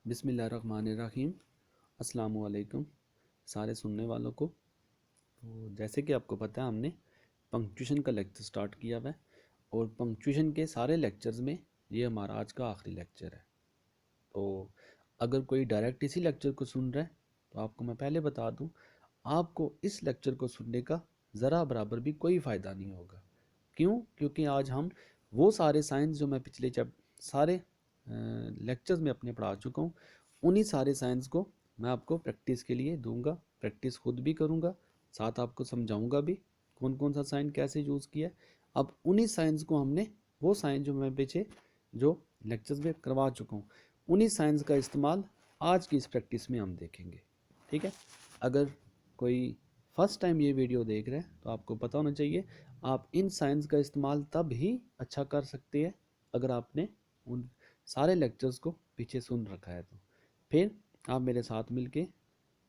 बिस्मिल्लाहिर्रहमानिर्रहीम। अस्सलामु अलैकुम सारे सुनने वालों को। तो जैसे कि आपको पता है, हमने पंक्चुएशन का लेक्चर स्टार्ट किया हुआ है और पंक्चुएशन के सारे लेक्चर्स में ये हमारा आज का आखिरी लेक्चर है। तो अगर कोई डायरेक्ट इसी लेक्चर को सुन रहा है तो आपको मैं पहले बता दूं, आपको इस लेक्चर को सुनने का ज़रा बराबर भी कोई फ़ायदा नहीं होगा। क्यों? क्योंकि आज हम वो सारे साइंस जो मैं पिछले सारे लेक्चर्स में अपने पढ़ा चुका हूँ, उन्हीं सारे साइंस को मैं आपको प्रैक्टिस के लिए दूंगा। प्रैक्टिस खुद भी करूँगा, साथ आपको समझाऊंगा भी कौन कौन सा साइन कैसे यूज़ किया है। अब उन्हीं साइंस को हमने, वो साइंस जो मैं पीछे जो लेक्चर्स में करवा चुका हूँ, उन्हीं साइंस का इस्तेमाल आज की इस प्रैक्टिस में हम देखेंगे। ठीक है। अगर कोई फर्स्ट टाइम ये वीडियो देख रहे हैं तो आपको पता होना चाहिए, आप इन साइंस का इस्तेमाल तब ही अच्छा कर सकते हैं अगर आपने उन सारे लेक्चर्स को पीछे सुन रखा है। तो फिर आप मेरे साथ मिलके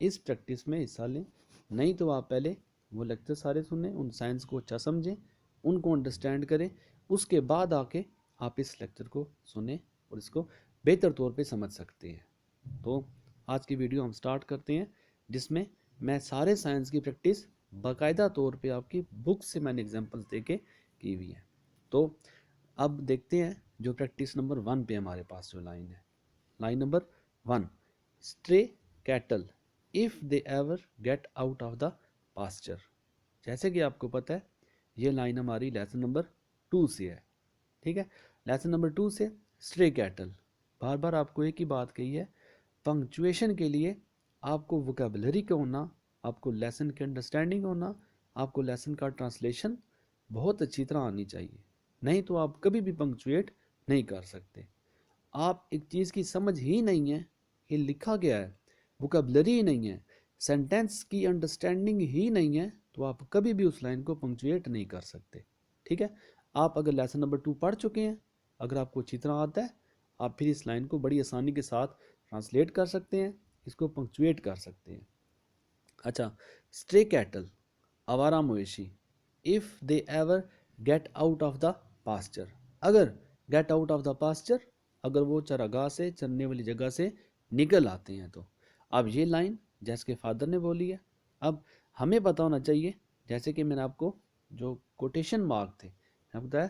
इस प्रैक्टिस में हिस्सा लें। नहीं तो आप पहले वो लेक्चर सारे सुनें, उन साइंस को अच्छा समझें, उनको अंडरस्टैंड करें, उसके बाद आके आप इस लेक्चर को सुने और इसको बेहतर तौर पे समझ सकते हैं। तो आज की वीडियो हम स्टार्ट करते हैं, जिसमें मैं सारे साइंस की प्रैक्टिस बाकायदा तौर पे आपकी बुक से मैंने एग्जांपल्स देके की हुई है। तो अब देखते हैं जो प्रैक्टिस नंबर 1 पे हमारे पास जो लाइन है। Line number 1, stray cattle if they ever get out of the pasture. जैसे कि आपको पता है, ये लाइन हमारी लेसन नंबर 2 से है। ठीक है। लेसन नंबर 2 से स्ट्रे कैटल, बार बार आपको एक ही बात कही है, पंक्चुएशन के लिए आपको वोकेबलरी का होना, आपको लेसन की अंडरस्टैंडिंग होना, आपको लेसन का ट्रांसलेशन बहुत अच्छी तरह आनी चाहिए। नहीं तो आप कभी भी पंक्चुएट नहीं कर सकते। आप एक चीज़ की समझ ही नहीं है कि लिखा गया है, वोकेबलरी ही नहीं है, सेंटेंस की अंडरस्टैंडिंग ही नहीं है, तो आप कभी भी उस लाइन को पंक्चुएट नहीं कर सकते। ठीक है। आप अगर लेसन नंबर 2 पढ़ चुके हैं, अगर आपको अच्छी तरह आता है, आप फिर इस लाइन को बड़ी आसानी के साथ ट्रांसलेट कर सकते हैं, इसको पंक्चुएट कर सकते हैं। अच्छा, स्ट्रे कैटल, आवारा मवेशी, if they ever get out of the pasture. अगर get out of the pasture, अगर वो चरागाह से, चरने वाली जगह से निकल आते हैं तो। अब ये लाइन जैसे के फादर ने बोली है। अब हमें पता होना चाहिए, जैसे कि मैंने आपको जो कोटेशन मार्क थे, मैंने बताया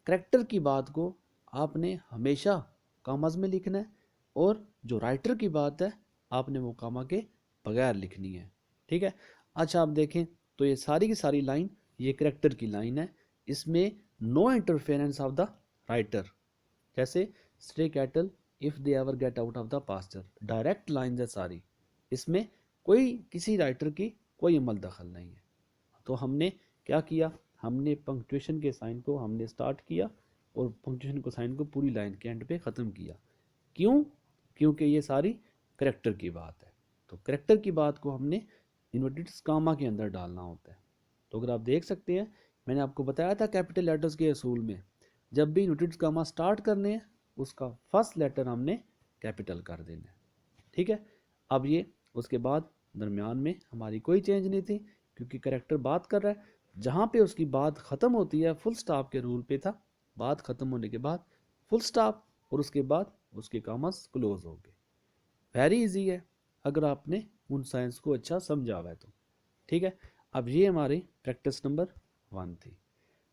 करेक्टर की बात को आपने हमेशा कामाज में लिखना है, और जो राइटर की बात है आपने वो कामा के बगैर लिखनी है। ठीक है। अच्छा, आप देखें तो ये सारी की सारी लाइन ये करेक्टर की लाइन है, इसमें no interference of the writer. जैसे stray cattle if they ever get out of the pasture, direct line है सारी, इसमें कोई किसी राइटर की कोई अमल दखल नहीं है। तो हमने क्या किया, हमने पंक्चुएशन के साइन को हमने स्टार्ट किया और पंक्चुएशन को साइन को पूरी लाइन के एंड पे ख़त्म किया। क्यों? क्योंकि ये सारी करेक्टर की बात है। तो करेक्टर की बात को हमने इन्वर्टेड कामा के अंदर डालना होता है। तो अगर आप देख सकते हैं, मैंने आपको बताया था कैपिटल लेटर्स के असूल में, जब भी इन्वर्टेड कामा स्टार्ट करने हैं, उसका फर्स्ट लेटर हमने कैपिटल कर देना है। ठीक है। अब ये उसके बाद दरमियान में हमारी कोई चेंज नहीं थी, क्योंकि करेक्टर बात कर रहा है, जहाँ पे उसकी बात ख़त्म होती है फुल स्टॉप के रूल पे था, बात ख़त्म होने के बाद फुल स्टॉप, और उसके बाद उसके कामस क्लोज हो गए। वेरी इजी है अगर आपने उन साइंस को अच्छा समझा हुआ है तो। ठीक है। अब ये हमारी प्रैक्टिस नंबर 1 थी।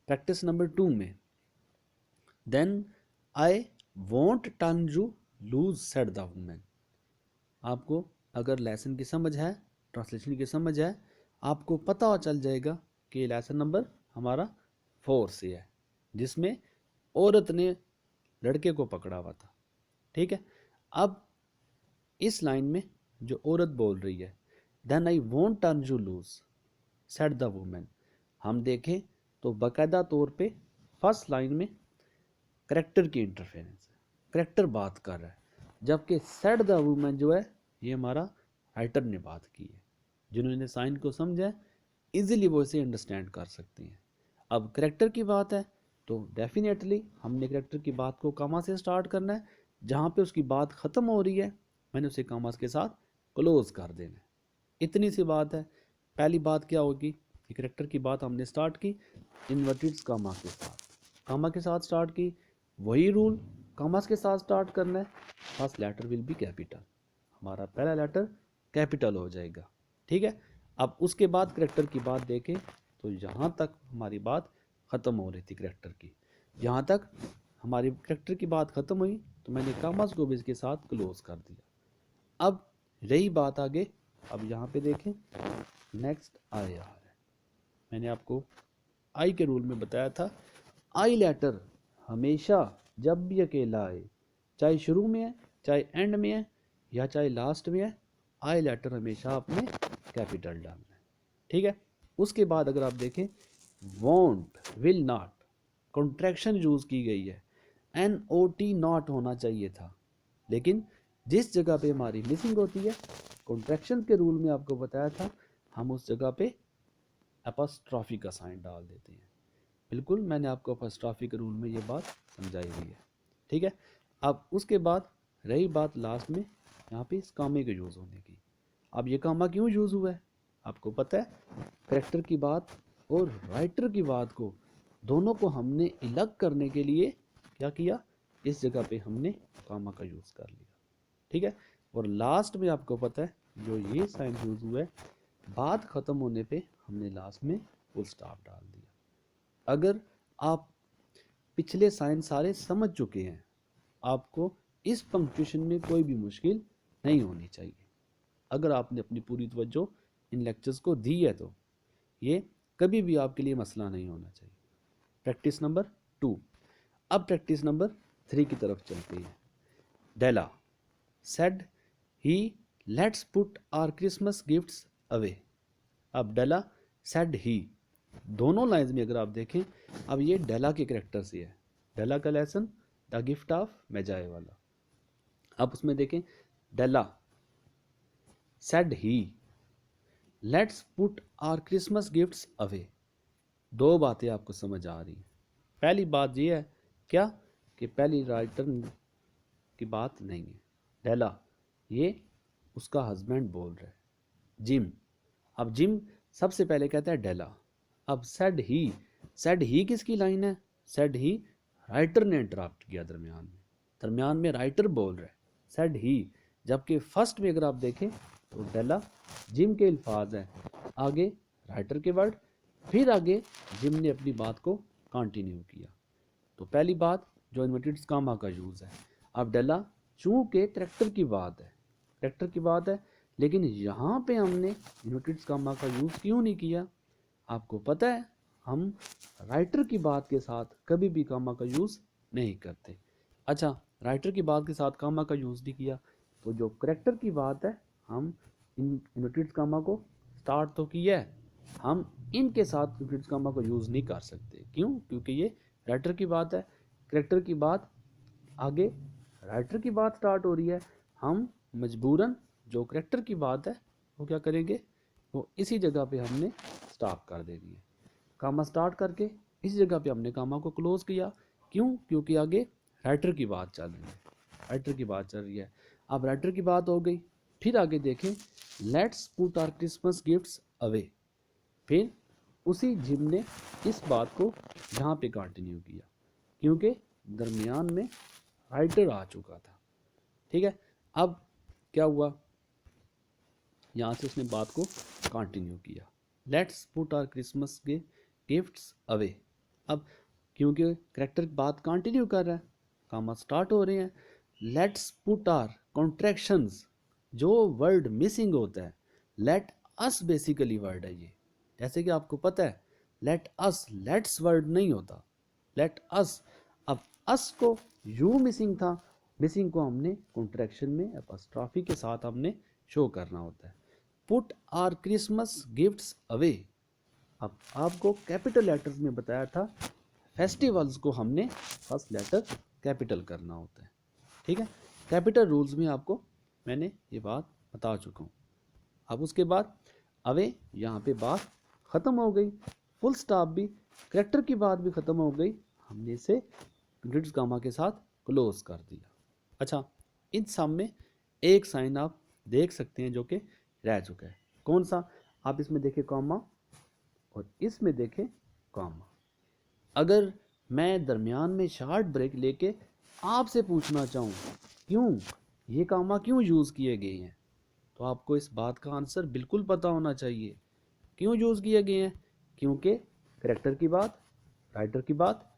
प्रैक्टिस नंबर 2 में, then I won't turn you loose said the woman. आपको अगर लेसन की समझ है, ट्रांसलेशन की समझ है, आपको पता चल जाएगा कि लेसन नंबर हमारा 4 से है, जिसमें औरत ने लड़के को पकड़ा हुआ था। ठीक है। अब इस लाइन में जो औरत बोल रही है, then I won't turn you loose said the woman, हम देखें तो बाकायदा तौर पे फर्स्ट लाइन में करेक्टर की इंटरफेरेंस है, करेक्टर बात कर रहा है, जबकि सेड द वुमेन जो है ये हमारा राइटर ने बात की है। जिन्होंने साइन को समझा है, इजीली वो इसे अंडरस्टैंड कर सकते हैं। अब करेक्टर की बात है तो डेफिनेटली हमने करेक्टर की बात को कामा से स्टार्ट करना है, जहाँ पे उसकी बात ख़त्म हो रही है मैंने उसे कामास के साथ क्लोज कर देना है। इतनी सी बात है। पहली बात क्या होगी कि करेक्टर की बात हमने स्टार्ट की इन्वर्टेड कामा के साथ, कामा के साथ स्टार्ट की, वही रूल कॉमर्स के साथ स्टार्ट करना है, first letter will be capital, हमारा पहला लेटर कैपिटल हो जाएगा। ठीक है, अब उसके बाद करेक्टर की बात देखें तो यहाँ तक हमारी बात ख़त्म हो रही थी करेक्टर की, यहाँ तक हमारी करेक्टर की बात ख़त्म हुई तो मैंने कॉमर्स को भी इसके साथ क्लोज कर दिया। अब रही बात आगे, अब यहाँ पे देखें नेक्स्ट आई आ रहा है। मैंने आपको आई के रूल में बताया था, आई लेटर हमेशा जब भी अकेला आए, चाहे शुरू में है, चाहे एंड में है, या चाहे लास्ट में है, आई लेटर हमेशा आपने कैपिटल डालना है। ठीक है, उसके बाद अगर आप देखें want, will not, contraction use की गई है, NOT नॉट होना चाहिए था, लेकिन जिस जगह पे हमारी मिसिंग होती है, कॉन्ट्रैक्शन के रूल में आपको बताया था, हम उस जगह पे अपॉस्ट्रॉफी का साइन डाल देते हैं। बिल्कुल मैंने आपको अपॉस्ट्रॉफी के रूल में ये बात समझाई हुई है। ठीक है, अब उसके बाद रही बात लास्ट में यहाँ पे इस कामे के यूज़ होने की। अब ये कामा क्यों यूज़ हुआ है आपको पता है, करेक्टर की बात और राइटर की बात को दोनों को हमने अलग करने के लिए क्या किया, इस जगह पे हमने कामा का यूज़ कर लिया। ठीक है, और लास्ट में आपको पता है जो ये साइन यूज़ हुआ है, बात ख़त्म होने पे हमने लास्ट में फुल स्टॉप डाल दिया। अगर आप पिछले साइन सारे समझ चुके हैं, आपको इस पंक्चुएशन में कोई भी मुश्किल नहीं होनी चाहिए। अगर आपने अपनी पूरी तवज्जो इन लेक्चर्स को दी है तो ये कभी भी आपके लिए मसला नहीं होना चाहिए। Practice number 2। अब प्रैक्टिस नंबर 3 की तरफ चलते हैं। Della said he let's put our Christmas gifts away. अब डेला सेड ही, दोनों लाइंस में अगर आप देखें, अब ये डेला के करेक्टर से है, डेला का lesson the gift of magi वाला। अब उसमें देखें Della said he let's put our Christmas gifts away. दो बातें आपको समझ आ रही हैं। पहली बात ये है क्या कि पहली राइटर की बात नहीं है, डेला ये उसका हस्बैंड बोल रहा है जिम। अब जिम सबसे पहले कहता है डेला। अब सेड ही किसकी लाइन है, सेड ही राइटर ने इंटरप्ट किया दरमियान में राइटर बोल रहा है सेड ही, जबकि फर्स्ट में अगर आप देखें तो डेला जिम के अल्फाज हैं, आगे राइटर के वर्ड, फिर आगे जिम ने अपनी बात को कंटिन्यू किया। तो पहली बात जो इन्वर्टेड कामा का यूज़ है। अब डेला चूँकि करेक्टर की बात है, लेकिन यहाँ पे हमने इन्वर्टेड कामा का यूज़ क्यों नहीं किया, आपको पता है हम राइटर की बात के साथ कभी भी कामा का यूज़ नहीं करते। अच्छा, राइटर की बात के साथ कामा का यूज़ नहीं किया तो जो करेक्टर की बात है हम इन इन्वर्टेड कामा को स्टार्ट तो किया है, हम इनके साथ इन्वर्टेड कामा को यूज़ नहीं कर सकते। क्यों? क्योंकि ये राइटर की बात है, करेक्टर की बात आगे राइटर की बात स्टार्ट हो रही है, हम मजबूरन जो करेक्टर की बात है वो क्या करेंगे, वो इसी जगह पे हमने स्टॉप कर देनी है। कामा स्टार्ट करके इस जगह पे हमने कामा को क्लोज किया। क्यों? क्योंकि आगे राइटर की बात चल रही है, अब राइटर की बात हो गई, फिर आगे देखें let's put our Christmas gifts away, फिर उसी जिम ने इस बात को यहाँ पे कंटिन्यू किया क्योंकि दरमियान में राइटर आ चुका था। ठीक है, अब क्या हुआ, यहाँ से उसने बात को कंटिन्यू किया, let's put our Christmas gifts away. अब क्योंकि करेक्टर बात कंटिन्यू कर रहा है, कामा स्टार्ट हो रहे हैं, लेट्स पुट आवर कॉन्ट्रैक्शंस, जो वर्ड मिसिंग होता है, लेट अस बेसिकली वर्ड है ये, जैसे कि आपको पता है लेट अस, लेट्स वर्ड नहीं होता, लेट अस। अब अस को यू मिसिंग था, मिसिंग को हमने कॉन्ट्रैक्शन में अपॉस्ट्रॉफी के साथ हमने शो करना होता है। Put our Christmas gifts away, अब आपको कैपिटल लेटर्स में बताया था फेस्टिवल्स को हमने फर्स्ट लेटर कैपिटल करना होता है। ठीक है, कैपिटल रूल्स में आपको मैंने ये बात बता चुका हूँ। अब उसके बाद अवे, यहाँ पे बात ख़त्म हो गई, फुल स्टॉप भी, करेक्टर की बात भी ख़त्म हो गई, हमने इसे ग्रिड्स गामा के साथ क्लोज कर दिया। अच्छा, इन सब में एक साइन आप देख सकते हैं जो कि रह चुका है, कौन सा, आप इसमें देखें कॉमा और इसमें देखें कॉमा। अगर मैं दरमियान में शार्ट ब्रेक लेके आपसे पूछना चाहूँ क्यों ये कामा क्यों यूज़ किए गए हैं, तो आपको इस बात का आंसर बिल्कुल पता होना चाहिए। क्यों यूज़ किए गए हैं? क्योंकि करेक्टर की बात, राइटर की बात,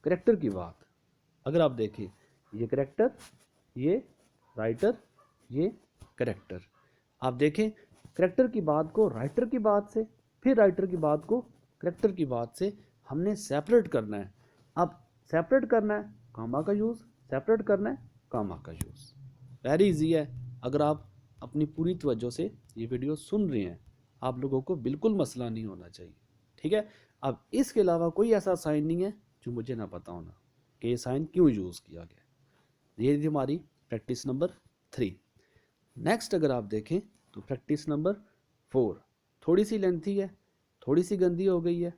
करेक्टर की बात। अगर आप देखें, ये करेक्टर, ये राइटर, ये करेक्टर। आप देखें, करेक्टर की बात को राइटर की बात से, फिर राइटर की बात को करेक्टर की बात से हमने सेपरेट करना है। अब सेपरेट करना है, कामा का यूज़, सेपरेट करना है, कामा का यूज़। वेरी इजी है। अगर आप अपनी पूरी तवज्जो से ये वीडियो सुन रहे हैं, आप लोगों को बिल्कुल मसला नहीं होना चाहिए। ठीक है। अब इसके अलावा कोई ऐसा साइन नहीं है जो मुझे ना पता होना कि ये साइन क्यों यूज़ किया गया। ये थी हमारी प्रैक्टिस नंबर 3। नेक्स्ट अगर आप देखें तो प्रैक्टिस नंबर 4 थोड़ी सी लेंथी है, थोड़ी सी गंदी हो गई है,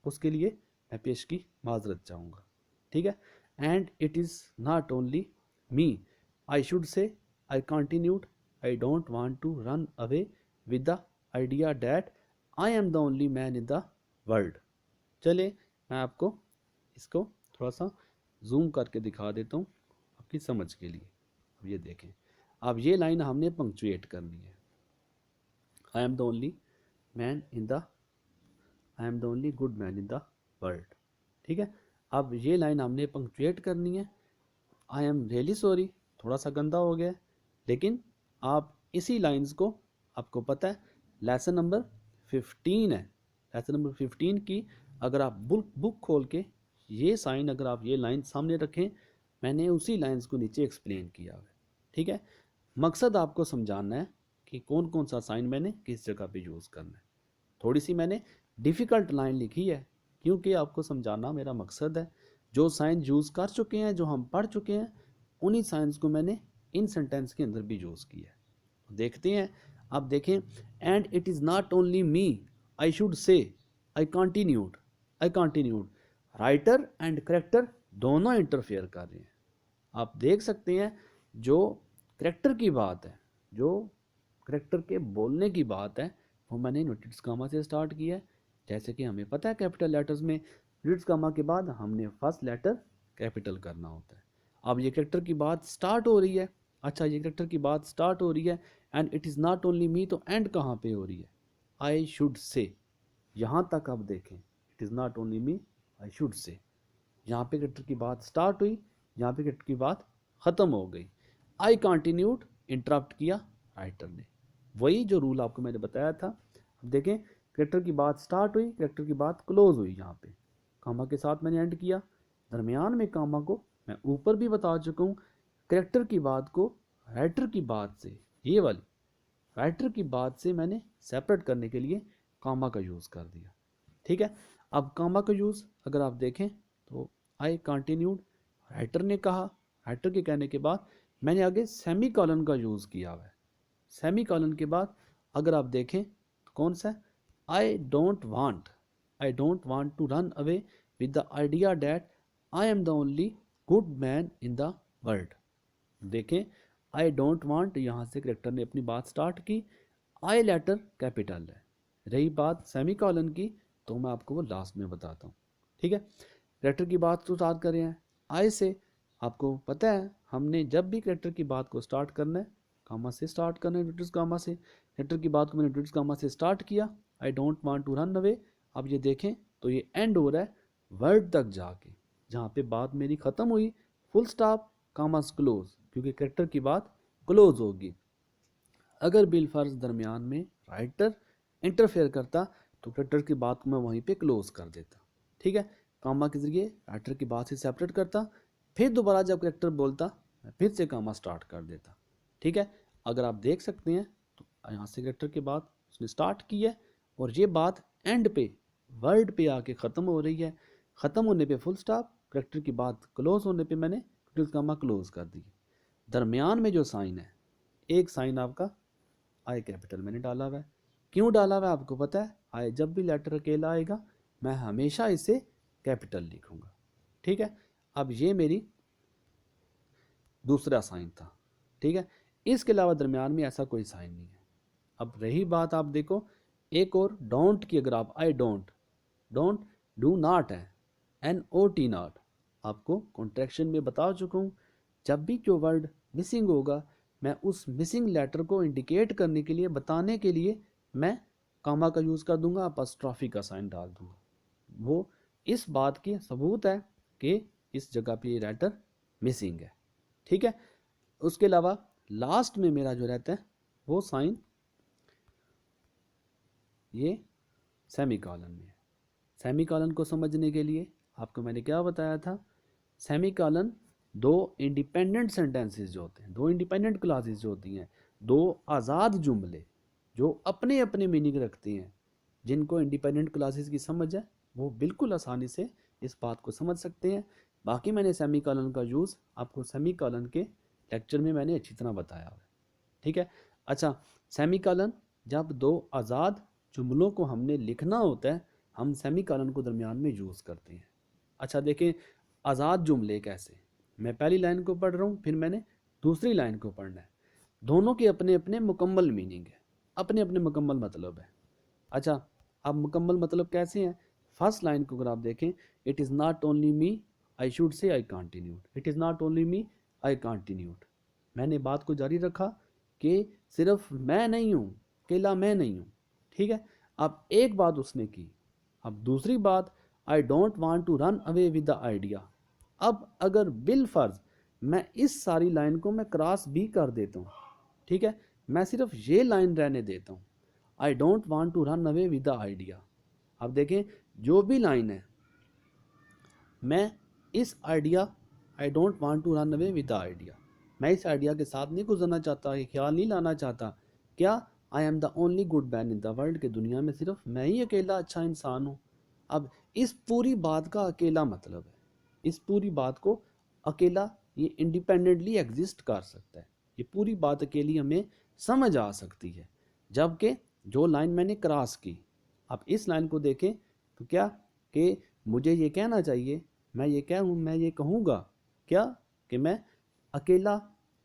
उसके लिए मैं पेश की माजरत चाहूँगा। ठीक है। And it is not only me, I should say, I continued, I don't want to run away with the idea that I am the only man in the world. चले मैं आपको इसको थोड़ा सा जूम करके दिखा देता हूँ आपकी समझ के लिए। अब ये देखें, अब ये लाइन हमने पंक्चुएट करनी है। आई am the only man in the, I am the only good man in the world. ठीक है। अब ये लाइन हमने पंक्चुएट करनी है। आई एम रियली सॉरी, थोड़ा सा गंदा हो गया, लेकिन आप इसी लाइंस को, आपको पता है लेसन नंबर 15 है, लेसन नंबर 15 की अगर आप बुक खोल के ये साइन, अगर आप ये लाइन सामने रखें, मैंने उसी लाइंस को नीचे एक्सप्लेन किया है। ठीक है। मकसद आपको समझाना है कि कौन कौन सा साइन मैंने किस जगह पे यूज़ करना है। थोड़ी सी मैंने डिफ़िकल्ट लाइन लिखी है क्योंकि आपको समझाना मेरा मकसद है। जो साइन यूज़ कर चुके हैं, जो हम पढ़ चुके हैं, उन्हीं साइंस को मैंने इन सेंटेंस के अंदर भी यूज़ किया है। देखते हैं। आप देखें, and it is not only me, I should say, I continued, I continued. Writer and character दोनों इंटरफेयर कर रहे हैं। आप देख सकते हैं, जो करेक्टर की बात है, जो करेक्टर के बोलने की बात है, वो मैंने इन्वर्टेड कामा से स्टार्ट किया है। जैसे कि हमें पता है कैपिटल लेटर्स में इन्वर्टेड कामा के बाद हमने फर्स्ट लेटर कैपिटल करना होता है। अब ये करेक्टर की बात स्टार्ट हो रही है। अच्छा, ये करेक्टर की बात स्टार्ट हो रही है, and it is not only मी, तो एंड कहाँ पे हो रही है? आई शुड से। यहाँ तक आप देखें, it is not only me, I should से। यहाँ पे करेक्टर की बात स्टार्ट हुई, यहाँ पे करेक्टर की बात ख़त्म हो गई। आई कंटिन्यूड, इंटरप्ट किया राइटर ने। वही जो रूल आपको मैंने बताया था। अब देखें, करेक्टर की बात स्टार्ट हुई, करेक्टर की बात क्लोज हुई। यहाँ पे कामा के साथ मैंने एंड किया, दरमियान में कामा को मैं ऊपर भी बता चुका हूँ। करेक्टर की बात को राइटर की बात से, ये वाली राइटर की बात से मैंने सेपरेट करने के लिए कामा का यूज़ कर दिया। ठीक है। अब कामा का यूज़ अगर आप देखें तो आई कंटिन्यूड, राइटर ने कहा, राइटर के कहने के बाद मैंने आगे सेमी कॉलन का यूज़ किया हुआ है। सेमी कॉलन के बाद अगर आप देखें तो कौन सा है? I don't want, I don't want to run away with the idea that I am the only good man in the world. देखें, आई डोंट वांट, यहाँ से करेक्टर ने अपनी बात स्टार्ट की। आई लेटर कैपिटल है। रही बात सेमी कॉलन की, तो मैं आपको वो लास्ट में बताता हूँ। ठीक है। करेक्टर की बात तो स्टार्ट कर रहे हैं आई से। आपको पता है, हमने जब भी करेक्टर की बात को स्टार्ट करना है, कामा से स्टार्ट करना है, इंवर्टेड कामा से। करेक्टर की बात को मैंने इंवर्टेड कामा से स्टार्ट किया, I don't want to run away. अब ये देखें तो ये एंड हो रहा है वर्ड तक जाके, जहाँ पे बात मेरी ख़त्म हुई, फुल स्टॉप, कामास क्लोज, क्योंकि करेक्टर की बात क्लोज होगी। अगर बिलफर्ज दरमियान में राइटर इंटरफेयर करता तो करेक्टर की बात को मैं वहीं पे क्लोज कर देता। ठीक है। कामा के जरिए राइटर की बात से सेपरेट करता, फिर दोबारा जब करेक्टर बोलता मैं फिर से कामा स्टार्ट कर देता। ठीक है। अगर आप देख सकते हैं तो यहाँ से करेक्टर की बात उसने स्टार्ट की है, और ये बात एंड पे वर्ड पे आके ख़त्म हो रही है। ख़त्म होने पे फुल स्टॉप, करेक्टर की बात क्लोज होने पे मैंने कामा क्लोज कर दी। दरमियान में जो साइन है, एक साइन आपका आई कैपिटल मैंने डाला हुआ है। क्यों डाला हुआ है आपको पता है? आई जब भी लेटर अकेला आएगा मैं हमेशा इसे कैपिटल लिखूंगा। ठीक है। अब ये मेरी दूसरा साइन था। ठीक है। इसके अलावा दरमियान में ऐसा कोई साइन नहीं है। अब रही बात, आप देखो एक और डोंट की, अगर आप आई डोंट, डू नॉट है, NOT नॉट, आपको कॉन्ट्रैक्शन में बता चुका हूँ। जब भी जो वर्ड मिसिंग होगा, मैं उस मिसिंग लेटर को इंडिकेट करने के लिए, बताने के लिए मैं कामा का यूज़ कर दूंगा, अपॉस्ट्रॉफी का साइन डाल दूंगा। वो इस बात की सबूत है कि इस जगह पे ये लेटर मिसिंग है। ठीक है। उसके अलावा लास्ट में मेरा जो रहता है वो साइन ये सेमीकॉलन में है। सेमीकॉलन को समझने के लिए आपको मैंने क्या बताया था, सेमीकॉलन दो इंडिपेंडेंट सेंटेंसेस जो होते हैं, दो इंडिपेंडेंट क्लासेस जो होती हैं, दो आज़ाद जुमले जो अपने अपने मीनिंग रखते हैं, जिनको इंडिपेंडेंट क्लासेस की समझ है वो बिल्कुल आसानी से इस बात को समझ सकते हैं। बाकी मैंने सेमीकॉलन का यूज़ आपको सेमीकॉलन के लेक्चर में मैंने अच्छी तरह बताया है। ठीक है। अच्छा, सेमीकॉलन जब दो आज़ाद जुमलों को हमने लिखना होता है, हम सेमीकॉलन को दरमियान में यूज़ करते हैं। अच्छा देखें, आज़ाद जुमले कैसे, मैं पहली लाइन को पढ़ रहा हूँ, फिर मैंने दूसरी लाइन को पढ़ना है। दोनों के अपने अपने मुकम्मल मीनिंग है, अपने अपने मुकम्मल मतलब है। अच्छा, अब मुकम्मल मतलब कैसे हैं? फर्स्ट लाइन को अगर आप देखें, it is not only me I should say I continued, it is not only me I continued. मैंने बात को जारी रखा कि सिर्फ मैं नहीं हूँ, अकेला मैं नहीं हूँ। ठीक है। अब एक बात उसने की, अब दूसरी बात, I don't want to run away with the idea. अब अगर बिल फर्ज मैं इस सारी लाइन को मैं क्रॉस भी कर देता हूँ, ठीक है, मैं सिर्फ ये लाइन रहने देता हूँ, I don't want to run away with the idea. अब देखें, जो भी लाइन है, मैं इस idea, I don't want to run away with the idea, मैं इस आइडिया के साथ नहीं गुजरना चाहता, ये ख्याल नहीं लाना चाहता, क्या आई am the only good man in the world, के दुनिया में सिर्फ मैं ही अकेला अच्छा इंसान हूँ। अब इस पूरी बात का अकेला मतलब है, इस पूरी बात को अकेला ये इंडिपेंडेंटली एग्जिस्ट कर सकता है, ये पूरी बात अकेली हमें समझ आ सकती है। जबकि जो लाइन मैंने क्रॉस की, आप इस लाइन को देखें तो क्या कि मुझे ये कहना चाहिए, मैं ये कहूँ, मैं ये कहूँगा क्या कि मैं अकेला,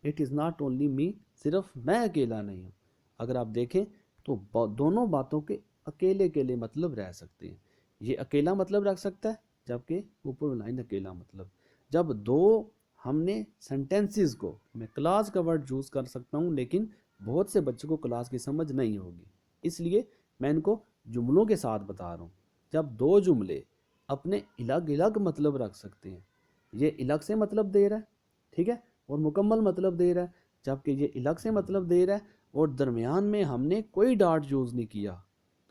इट इज़ नॉट ओनली मी, सिर्फ मैं अकेला नहीं हूँ। अगर आप देखें तो दोनों बातों के अकेले अकेले मतलब रह सकते हैं। ये अकेला मतलब रख सकता है, जबकि ऊपर लाइन अकेला मतलब। जब दो हमने सेंटेंसेस को, मैं क्लास का वर्ड यूज़ कर सकता हूँ, लेकिन बहुत से बच्चों को क्लास की समझ नहीं होगी, इसलिए मैं इनको जुमलों के साथ बता रहा हूँ। जब दो जुमले अपने अलग अलग मतलब रख सकते हैं, ये अलग से मतलब दे रहा है, ठीक है, और मुकम्मल मतलब दे रहा है, जबकि ये अलग से मतलब दे रहा है और दरमियान में हमने कोई डाट यूज़ नहीं किया,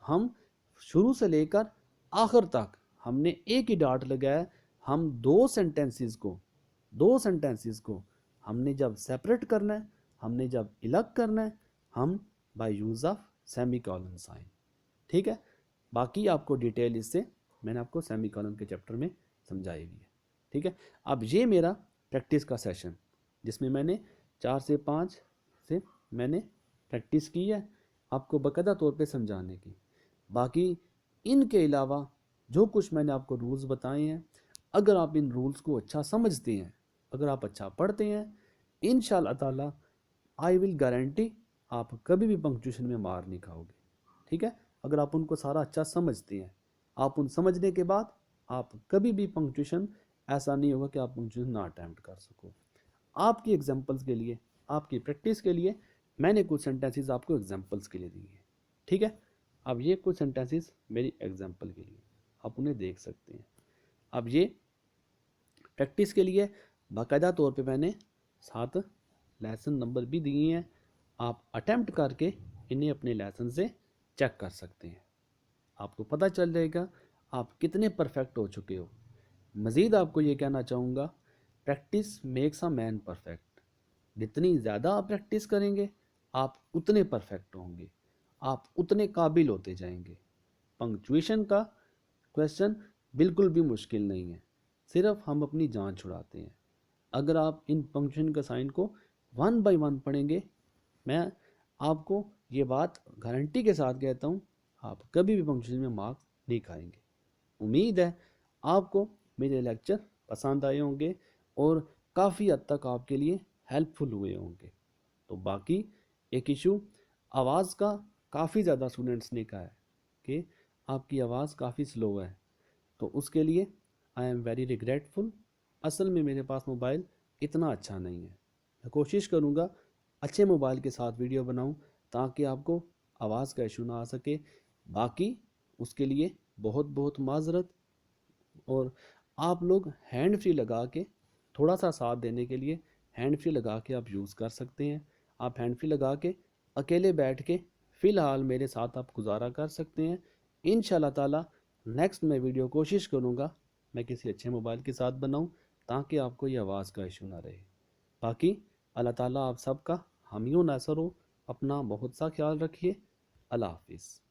हम शुरू से लेकर आखिर तक हमने एक ही डाट लगाया। हम दो सेंटेंसेस को हमने जब सेपरेट करना है, हमने जब अलग करना है, हम by use of semicolon sign. ठीक है। बाकी आपको डिटेल इससे मैंने आपको सेमीकोलन के चैप्टर में समझाई हुई है। ठीक है। अब ये मेरा प्रैक्टिस का सेशन, जिसमें मैंने 4 से 5 से मैंने प्रैक्टिस की है आपको बाकायदा तौर पे समझाने की। बाकी इनके अलावा जो कुछ मैंने आपको रूल्स बताए हैं, अगर आप इन रूल्स को अच्छा समझते हैं, अगर आप अच्छा पढ़ते हैं, इंशाअल्लाह ताला आई विल गारंटी आप कभी भी पंक्चुएशन में मार नहीं खाओगे। ठीक है। अगर आप उनको सारा अच्छा समझते हैं, आप उन समझने के बाद आप कभी भी पंक्चुएशन, ऐसा नहीं होगा कि आप पंक्चुएशन ना अटैम्प्ट कर सको। आपकी एग्जांपल्स के लिए, आपकी प्रैक्टिस के लिए मैंने कुछ सेंटेंसेस आपको एग्जांपल्स के लिए दिए हैं। ठीक है। अब ये कुछ सेंटेंसेस मेरी एग्जांपल के लिए, आप उन्हें देख सकते हैं। अब ये प्रैक्टिस के लिए बाकायदा तौर पे मैंने 7 लेसन नंबर भी दिए हैं, आप अटेम्प्ट करके इन्हें अपने लेसन से चेक कर सकते हैं, आपको पता चल जाएगा आप कितने परफेक्ट हो चुके हो। मज़ीद आपको ये कहना चाहूँगा, practice makes a man perfect. जितनी ज़्यादा आप प्रैक्टिस करेंगे, आप उतने परफेक्ट होंगे, आप उतने काबिल होते जाएंगे। पंक्चुएशन का क्वेश्चन बिल्कुल भी मुश्किल नहीं है, सिर्फ हम अपनी जान छुड़ाते हैं। अगर आप इन पंक्चुएशन का साइन को 1 बाय 1 पढ़ेंगे, मैं आपको ये बात गारंटी के साथ कहता हूँ, आप कभी भी पंक्चुएशन में मार्क्स नहीं खाएंगे। उम्मीद है आपको मेरे लेक्चर पसंद आए होंगे और काफ़ी हद तक आपके लिए हेल्पफुल हुए होंगे। तो बाकी एक इशू आवाज़ का, काफ़ी ज़्यादा स्टूडेंट्स ने कहा है कि आपकी आवाज़ काफ़ी स्लो है, तो उसके लिए आई एम वेरी रिग्रेटफुल। असल में मेरे पास मोबाइल इतना अच्छा नहीं है। मैं कोशिश करूँगा अच्छे मोबाइल के साथ वीडियो बनाऊँ ताकि आपको आवाज़ का इशू ना आ सके। बाकी उसके लिए बहुत बहुत माज़रत। और आप लोग हैंड फ्री लगा के थोड़ा सा साथ देने के लिए हैंड फ्री लगा के आप यूज़ कर सकते हैं। आप हैंड फ्री लगा के अकेले बैठ के फ़िलहाल मेरे साथ आप गुजारा कर सकते हैं। इंशाल्लाह ताला नेक्स्ट मैं वीडियो कोशिश करूँगा मैं किसी अच्छे मोबाइल के साथ बनाऊँ ताकि आपको ये आवाज़ का इशू ना रहे। बाकी अल्लाह ताला आप सबका हामी व नासर हो। अपना बहुत सा ख्याल रखिए। अल्लाह हाफिज़।